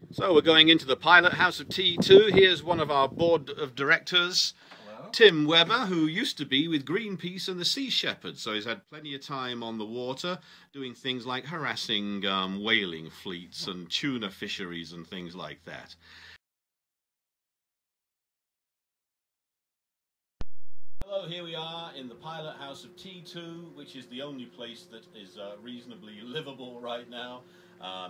So we're going into the pilot house of T2. Here's one of our board of directors, Hello. Tim Webber, who used to be with Greenpeace and the Sea Shepherd. So he's had plenty of time on the water doing things like harassing whaling fleets and tuna fisheries and things like that. Hello, here we are in the pilot house of T2, which is the only place that is reasonably livable right now.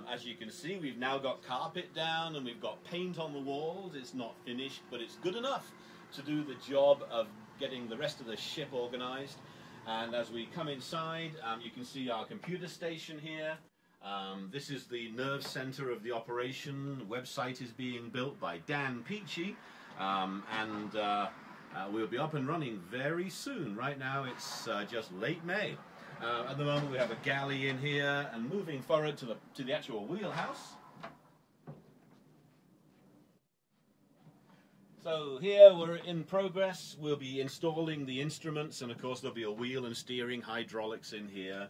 As you can see, we've now got carpet down and we've got paint on the walls. It's not finished, but it's good enough to do the job of getting the rest of the ship organized. And as we come inside, you can see our computer station here. This is the nerve center of the operation. The website is being built by Dan Peachy, we'll be up and running very soon. Right now it's just late May. At the moment we have a galley in here, and moving forward to the actual wheelhouse. So here we're in progress. We'll be installing the instruments, and of course there'll be a wheel and steering hydraulics in here.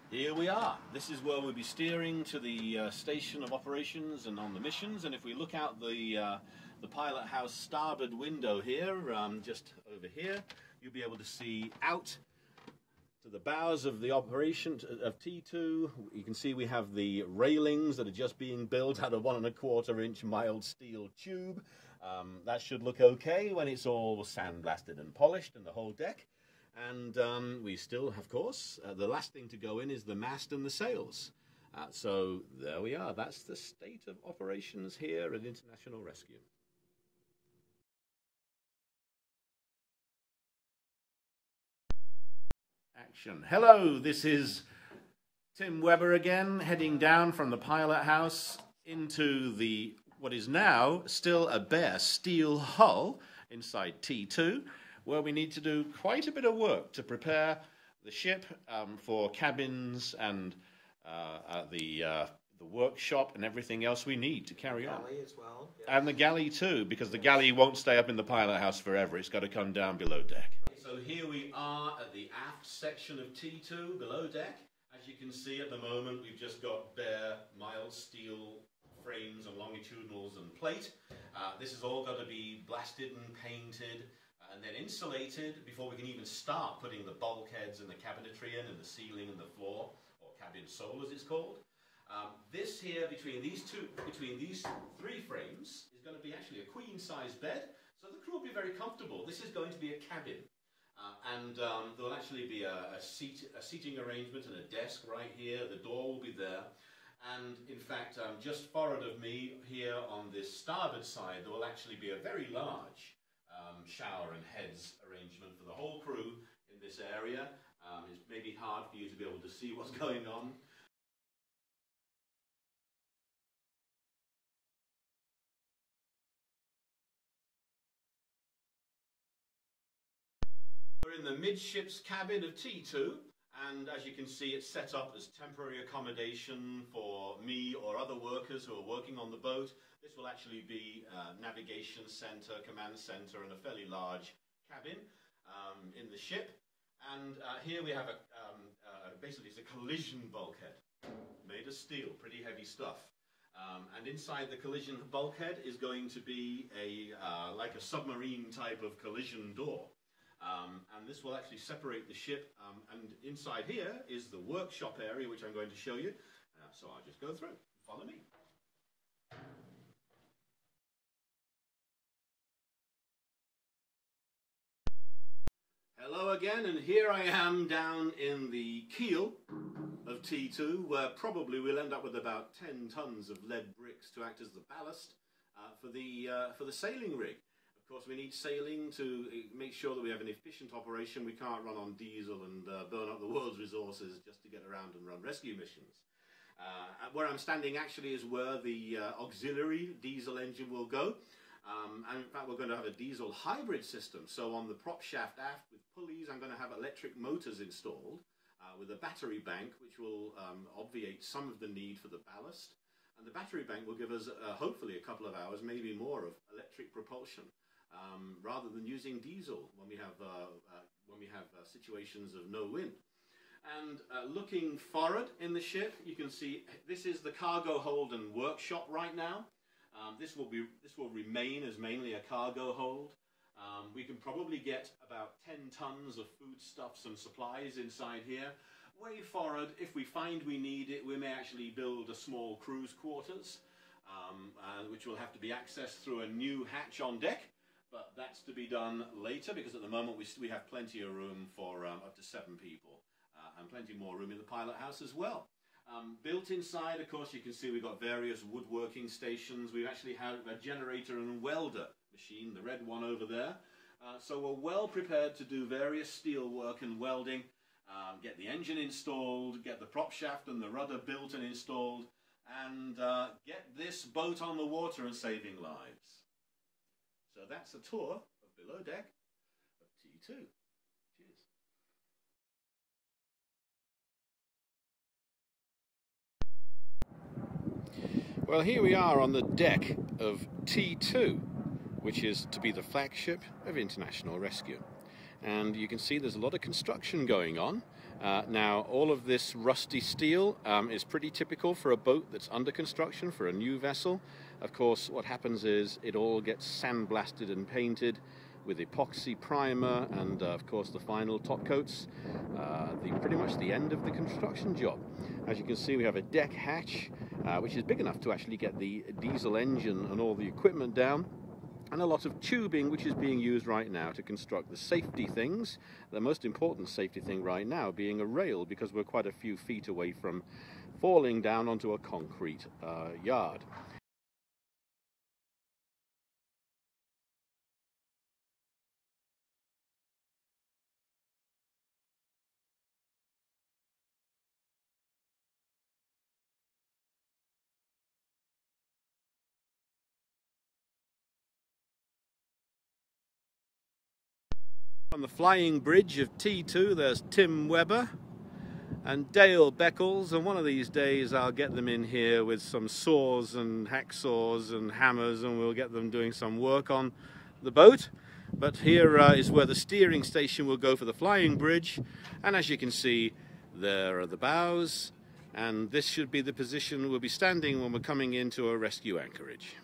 Here we are. This is where we'll be steering to the station of operations and on the missions. And if we look out the pilot house starboard window here, just over here, you'll be able to see out to the bows of the operation of T2. You can see we have the railings that are just being built out of 1¼ inch mild steel tube. That should look okay when it's all sandblasted and polished, and the whole deck. And we still, of course, the last thing to go in is the mast and the sails. So there we are. That's the state of operations here at International Rescue. Action. Hello, this is Tim Webber again, heading down from the pilot house into what is now still a bare steel hull inside T2, where we need to do quite a bit of work to prepare the ship for cabins and the workshop and everything else we need to carry on. Galley as well. Yes. And the galley too, because the galley won't stay up in the pilot house forever. It's got to come down below deck. So here we are at the aft section of T2, below deck. As you can see at the moment, we've just got bare mild steel frames and longitudinals and plate. This has all got to be blasted and painted and then insulated before we can even start putting the bulkheads and the cabinetry in, and the ceiling and the floor, or cabin sole as it's called. This here, between these three frames, is going to be actually a queen-size bed, so the crew will be very comfortable. This is going to be a cabin. There will actually be a seating arrangement and a desk right here. The door will be there. And in fact, just forward of me here on this starboard side, there will actually be a very large shower and heads arrangement for the whole crew in this area. It's maybe hard for you to be able to see what's going on. We're in the midships cabin of T2, and as you can see, it's set up as temporary accommodation for me or other workers who are working on the boat. This will actually be a navigation center, command center, and a fairly large cabin in the ship. And here we have basically it's a collision bulkhead made of steel, pretty heavy stuff. And inside the collision bulkhead is going to be like a submarine type of collision door. And this will actually separate the ship, and inside here is the workshop area, which I'm going to show you. So I'll just go through. Follow me. Hello again, and here I am down in the keel of T2, where probably we'll end up with about 10 tons of lead bricks to act as the ballast for the sailing rig. Of course, we need sailing to make sure that we have an efficient operation. We can't run on diesel and burn up the world's resources just to get around and run rescue missions. Where I'm standing actually is where the auxiliary diesel engine will go. And in fact, we're going to have a diesel hybrid system. So on the prop shaft aft with pulleys, I'm going to have electric motors installed with a battery bank, which will obviate some of the need for the ballast. And the battery bank will give us hopefully a couple of hours, maybe more, of electric propulsion. Rather than using diesel when we have situations of no wind. And looking forward in the ship, you can see this is the cargo hold and workshop right now. This will remain as mainly a cargo hold. We can probably get about 10 tons of foodstuffs and supplies inside here. Way forward, if we find we need it, we may actually build a small cruise quarters, which will have to be accessed through a new hatch on deck. But that's to be done later, because at the moment we have plenty of room for up to 7 people. And plenty more room in the pilot house as well. Built inside, of course, you can see we've got various woodworking stations. We've actually had a generator and welder machine, the red one over there. So we're well prepared to do various steel work and welding, get the engine installed, get the prop shaft and the rudder built and installed, and get this boat on the water and saving lives. So that's a tour of below deck of T2. Cheers. Well, here we are on the deck of T2, which is to be the flagship of international rescue. And you can see there's a lot of construction going on. Now, all of this rusty steel is pretty typical for a boat that's under construction, for a new vessel. Of course, what happens is it all gets sandblasted and painted with epoxy primer and, of course, the final top coats. Pretty much the end of the construction job. As you can see, we have a deck hatch, which is big enough to actually get the diesel engine and all the equipment down, and a lot of tubing which is being used right now to construct the safety things. The most important safety thing right now being a rail, because we're quite a few feet away from falling down onto a concrete yard. On the flying bridge of T2, there's Tim Webber and Dale Beckles, and one of these days I'll get them in here with some saws and hacksaws and hammers, and we'll get them doing some work on the boat. But here is where the steering station will go for the flying bridge, and as you can see, there are the bows, and this should be the position we'll be standing when we're coming into a rescue anchorage.